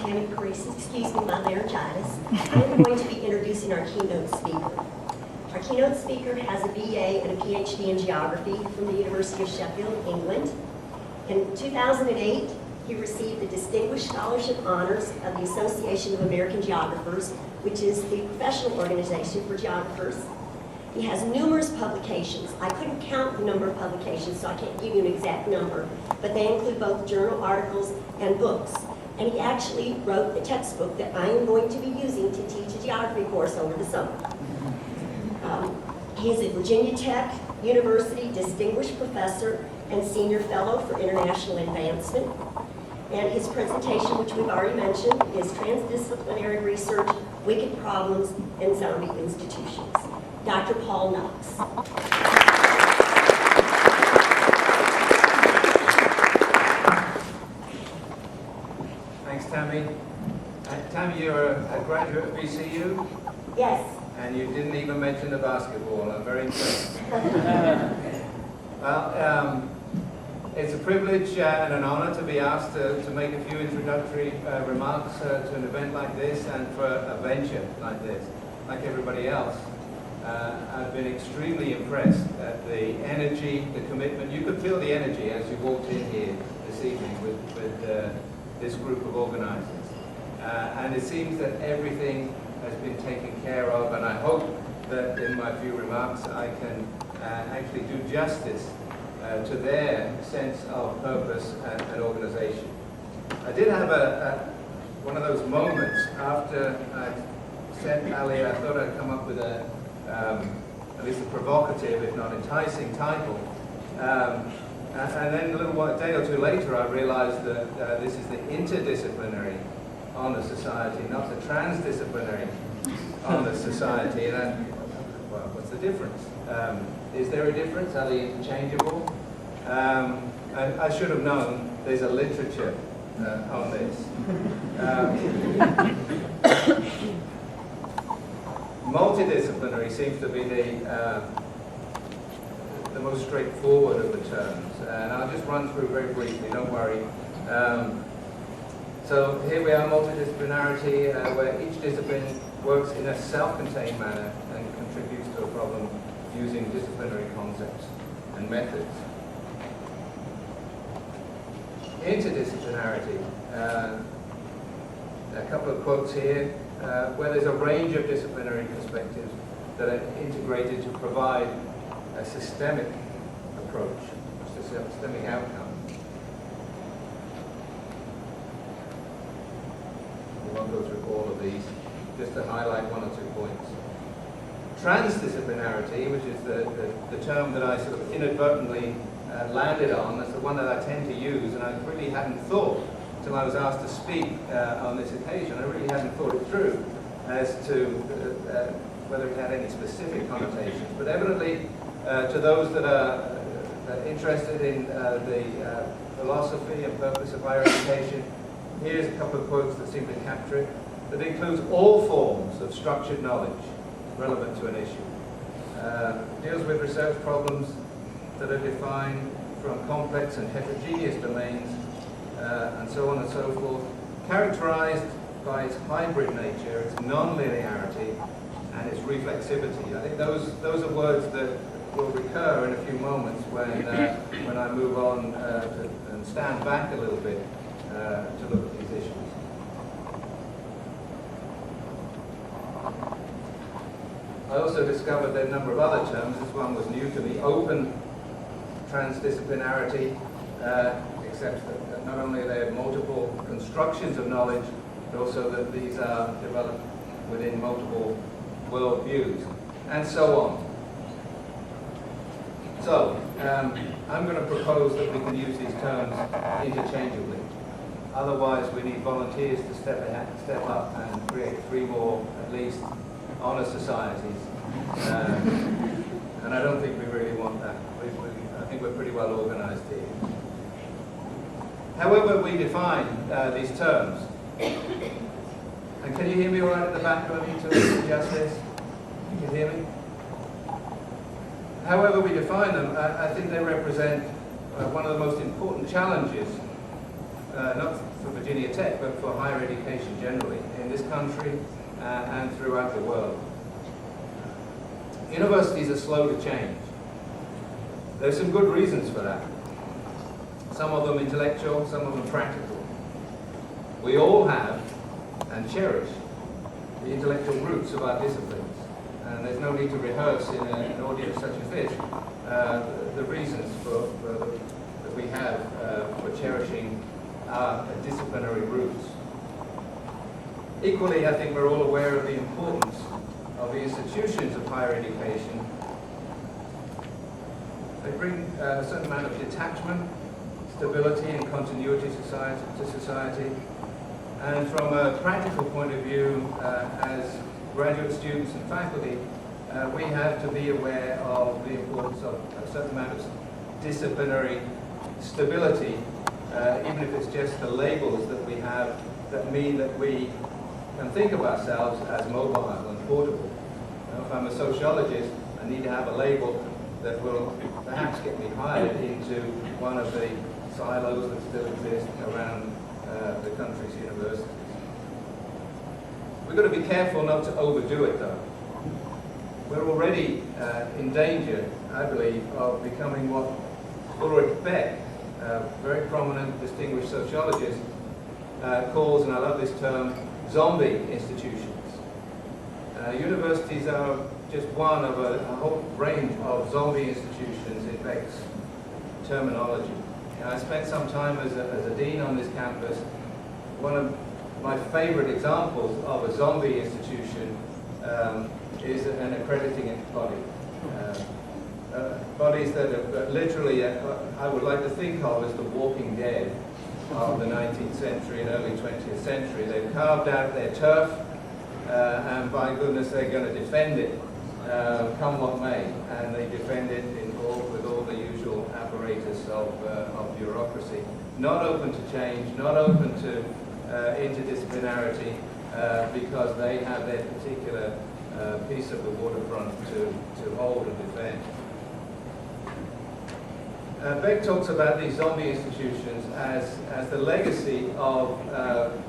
Tammy Parisi, excuse me, my laryngitis. I'm going to be introducing our keynote speaker. Our keynote speaker has a BA and a PhD in geography from the University of Sheffield, England. In 2008, he received the Distinguished Scholarship Honors of the Association of American Geographers, which is the professional organization for geographers. He has numerous publications. I couldn't count the number of publications, so I can't give you an exact number, but they include both journal articles and books. And he actually wrote the textbook that I am going to be using to teach a geography course over the summer. He is a Virginia Tech University Distinguished Professor and Senior Fellow for International Advancement. And his presentation, which we've already mentioned, is Transdisciplinary Research, Wicked Problems, and Zombie Institutions. Dr. Paul Knox. Thanks, Tammy. Tammy, you're a graduate of VCU? Yes. And you didn't even mention the basketball. I'm very impressed. Well, it's a privilege and an honor to be asked to make a few introductory remarks to an event like this and for a venture like this. Like everybody else, I've been extremely impressed at the energy, the commitment. You could feel the energy as you walked in here this evening with this group of organizers. And it seems that everything has been taken care of, and I hope that in my few remarks I can actually do justice to their sense of purpose and organization. I did have one of those moments after I said Ali, I thought I'd come up with at least a provocative, if not enticing title. And then a day or two later, I realized that this is the Interdisciplinary Honor Society, not the Transdisciplinary Honor Society. And well, what's the difference? Is there a difference? Are they interchangeable? I should have known there's a literature on this. Multidisciplinary seems to be the most straightforward of the terms, and I'll just run through very briefly, don't worry. So here we are, multidisciplinarity, where each discipline works in a self-contained manner and contributes to a problem using disciplinary concepts and methods. Interdisciplinarity, a couple of quotes here, where there's a range of disciplinary perspectives that are integrated to provide a systemic approach, a systemic outcome. We won't go through all of these, just to highlight one or two points. Transdisciplinarity, which is the term that I sort of inadvertently landed on, that's the one that I tend to use, and I really hadn't thought until I was asked to speak on this occasion. I really hadn't thought it through as to whether it had any specific connotations. But evidently, to those that are interested in the philosophy and purpose of higher education, here's a couple of quotes that seem to capture it. That includes all forms of structured knowledge relevant to an issue. Deals with research problems that are defined from complex and heterogeneous domains, and so on and so forth, characterized by its hybrid nature, its non-linearity, and its reflexivity. I think those are words that will recur in a few moments when I move on and stand back a little bit to look at these issues. I also discovered that a number of other terms. This one was new to me. Open transdisciplinarity, except that not only are there multiple constructions of knowledge, but also that these are developed within multiple worldviews, and so on. So, I'm going to propose that we can use these terms interchangeably. Otherwise, we need volunteers to step up and create 3 more, at least, honor societies. And I don't think we really want that. I think we're pretty well organized here. However we define these terms, and can you hear me all right at the back? Do I need to adjust this? You can hear me? However we define them, I think they represent one of the most important challenges, not for Virginia Virginia Tech, but for higher education generally in this country and throughout the world. Universities are slow to change. There's some good reasons for that. Some of them intellectual, some of them practical. We all have and cherish the intellectual roots of our disciplines, and there's no need to rehearse in an audience such as this the reasons that we have for cherishing our disciplinary roots. Equally, I think we're all aware of the importance of the institutions of higher education. They bring a certain amount of detachment, stability and continuity to society. And from a practical point of view, as graduate students and faculty, we have to be aware of the importance of a certain amount of disciplinary stability, even if it's just the labels that we have that mean that we can think of ourselves as mobile and portable. If I'm a sociologist, I need to have a label that will perhaps get me hired into one of the silos that still exist around the country's universities. We've got to be careful not to overdo it, though. We're already in danger, I believe, of becoming what Ulrich Beck, a very prominent, distinguished sociologist, calls, and I love this term, zombie institutions. Universities are just one of a whole range of zombie institutions in Beck's terminology. I spent some time as a dean on this campus. One of my favorite examples of a zombie institution is an accrediting body. Bodies that are literally, I would like to think of as the walking dead of the 19th century and early 20th century. They've carved out their turf, and by goodness, they're going to defend it, come what may. And they defend it with all the usual apparatus of bureaucracy. Not open to change, not open to interdisciplinarity, because they have their particular piece of the waterfront to hold and defend. Beck talks about these zombie institutions as the legacy of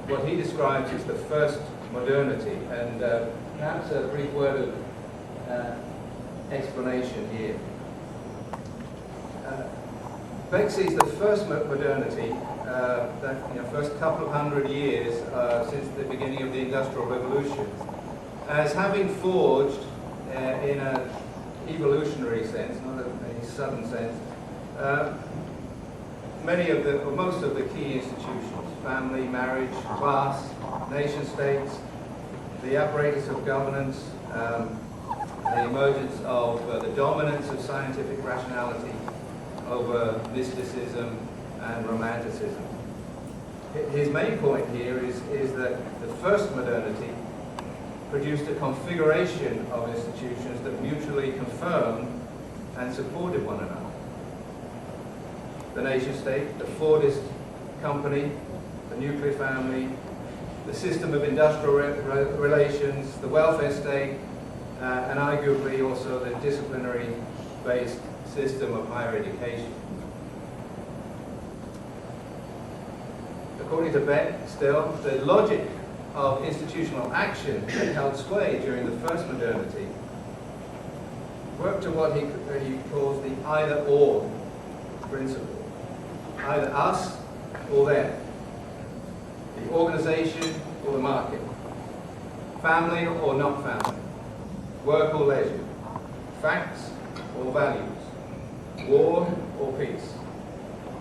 what he describes as the first modernity. And perhaps a brief word of explanation here. Beck sees the first modernity, that first couple of hundred years since the beginning of the Industrial Revolution, as having forged in an evolutionary sense, not a sudden sense, most of the key institutions: family, marriage, class, nation states, the apparatus of governance, the emergence of the dominance of scientific rationality over mysticism and romanticism. His main point here is that the first modernity produced a configuration of institutions that mutually confirmed and supported one another. The nation state, the Fordist company, the nuclear family, the system of industrial relations, the welfare state, and arguably also the disciplinary-based system of higher education. According to Beck, still, the logic of institutional action that held sway during the first modernity worked to what he calls the either-or principle. Either us or them. The organization or the market. Family or not family. Work or leisure. Facts or values. War or peace.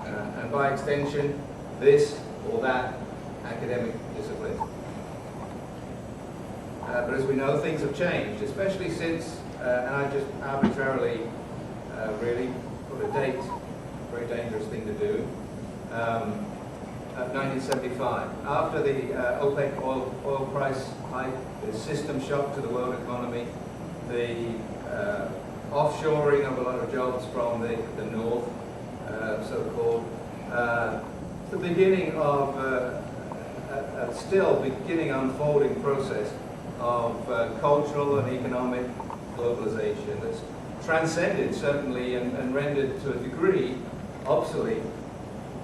And by extension, this or that academic discipline. But as we know, things have changed, especially since, and I just arbitrarily really put a date, very dangerous thing to do, 1975. After the OPEC oil price hike, the system shock to the world economy, the offshoring of a lot of jobs from the north, so-called, the beginning of a still beginning unfolding process of cultural and economic globalization that's transcended, certainly, and rendered to a degree obsolete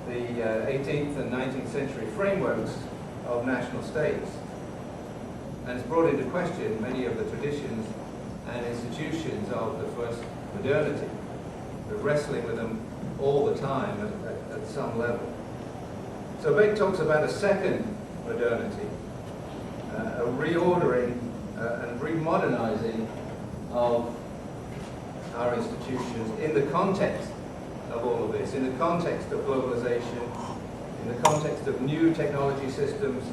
the 18th and 19th century frameworks of national states. And it's brought into question many of the traditions and institutions of the first modernity. We're wrestling with them all the time at some level. So Beck talks about a second modernity, a reordering and remodernizing of our institutions in the context of all of this, in the context of globalization, in the context of new technology systems,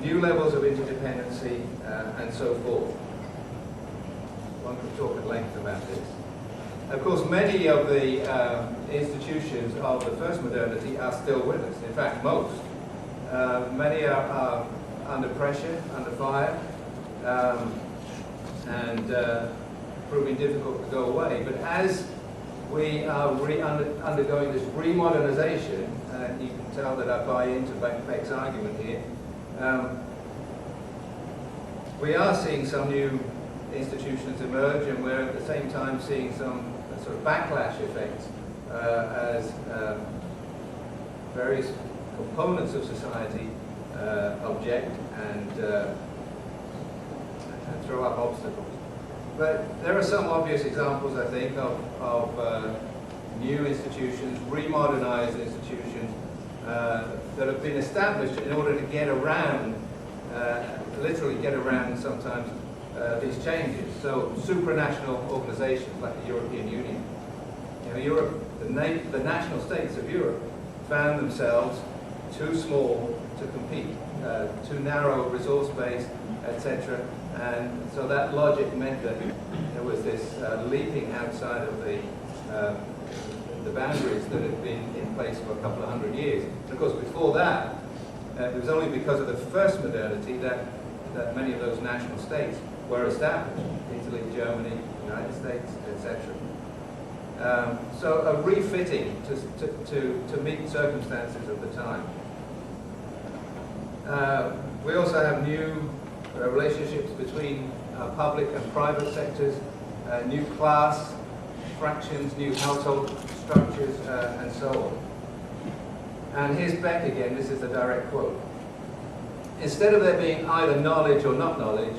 new levels of interdependency, and so forth. One could talk at length about this. Of course, many of the institutions of the first modernity are still with us. In fact, most. Many are under pressure, under fire, and proving difficult to go away. But as we are undergoing this remodernization, and you can tell that I buy into Beck's argument here, we are seeing some new institutions emerge, and we're at the same time seeing some sort of backlash effects as various components of society object and throw up obstacles. But there are some obvious examples, I think, of new institutions, remodernized institutions that have been established in order to get around, literally get around sometimes these changes. So supranational organizations like the European Union. You know, Europe, the national states of Europe found themselves too small to compete, too narrow resource base, etc. And so that logic meant that there was this leaping outside of the boundaries that had been in place for a couple of hundred years. And of course, before that, it was only because of the first modernity that many of those national states were established: Italy, Germany, United States, etc. So a refitting to meet circumstances of the time. We also have new relationships between public and private sectors, new class fractions, new household structures, and so on. And here's Beck again, this is a direct quote. Instead of there being either knowledge or not knowledge,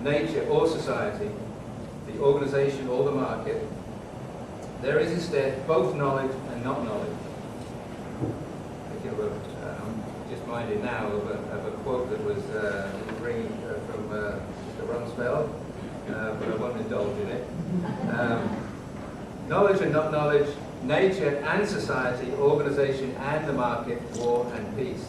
nature or society, the organization or the market, there is instead both knowledge and not knowledge. I'm just minded now of a quote that was bringing from Mr. Rumsfeld, but I won't indulge in it. Knowledge and not knowledge, nature and society, organization and the market, war and peace.